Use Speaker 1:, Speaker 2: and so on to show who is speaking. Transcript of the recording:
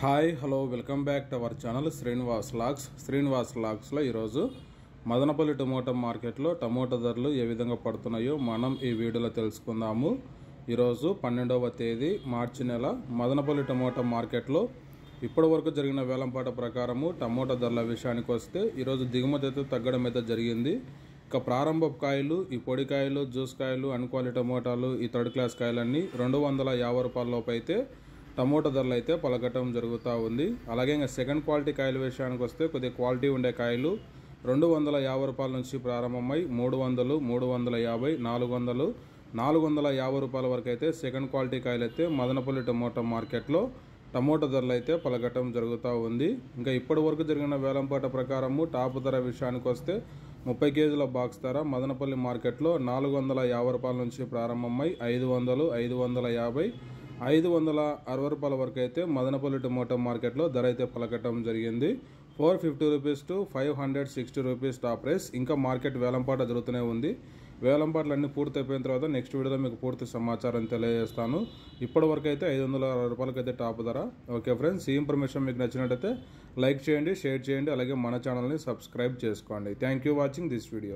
Speaker 1: Hi hello welcome back to our channel Srinivas లాగ్స్లో ఈరోజు Madanapalle tomato మార్కెట్లో టమోటా ధరలు ఏ విధంగా పడుతున్నాయో మనం ఈ వీడియోలో తెలుసుకుందాము. ఈరోజు 12వ తేదీ మార్చి నెల మదనపల్లి టమోటా మార్కెట్లో ఇప్పటి వరకు జరిగిన వేలంపాట ప్రకారము టమోటా ధరల విషయానికి వస్తే ఈరోజు దిగుమతి అయితే తగ్గడం అయితే జరిగింది. ఇక ప్రారంభ కాయలు, ఈ పొడి కాయలు, జ్యూస్ కాయలు, అన్క్వాలిటీ టమోటాలు, ఈ థర్డ్ క్లాస్ కాయలన్నీ 250 రూపాయల లోపు అయితే టమోటా ధరలు అయితే పలకటం జరుగుతూ ఉంది. అలాగే ఇంకా సెకండ్ క్వాలిటీ కాయల విషయానికి వస్తే కొద్దిగా క్వాలిటీ ఉండే కాయలు 250 రూపాయల నుంచి ప్రారంభమై 300, 350, 400, 450 రూపాయల వరకు అయితే సెకండ్ క్వాలిటీ కాయలు అయితే మదనపల్లి టమోటా మార్కెట్లో టమోటా ధరలు అయితే పలకటం జరుగుతూ ఉంది. ఇంకా ఇప్పటి వరకు జరిగిన వేలంపాట ప్రకారము టాప్ ధర విషయానికి వస్తే 30 కేజీల బాక్స్ ధర మదనపల్లి మార్కెట్లో 450 రూపాయల నుంచి ప్రారంభమై 500, 550, 560 రూపాయల వరకు అయితే మదనపల్లి టమోటా మార్కెట్లో ధర అయితే పలకటం జరిగింది. 450 rupees to 560 rupees top price. ఇంకా మార్కెట్ వేలంపాట జరుగుతూనే ఉంది. వేలంపాటలు అన్నీ పూర్తి అయిపోయిన తర్వాత నెక్స్ట్ వీడియోలో మీకు పూర్తి సమాచారం తెలియజేస్తాను. ఇప్పటి వరకు అయితే 560 రూపాయలకి అయితే టాప్ ధర. ఓకే ఫ్రెండ్స్, ఈ ఇన్ఫర్మేషన్ మీకు నచ్చినట్టయితే లైక్ చేయండి, షేర్ చేయండి, అలాగే మన ఛానల్ని సబ్స్క్రైబ్ చేసుకోండి. Thank you watching this video.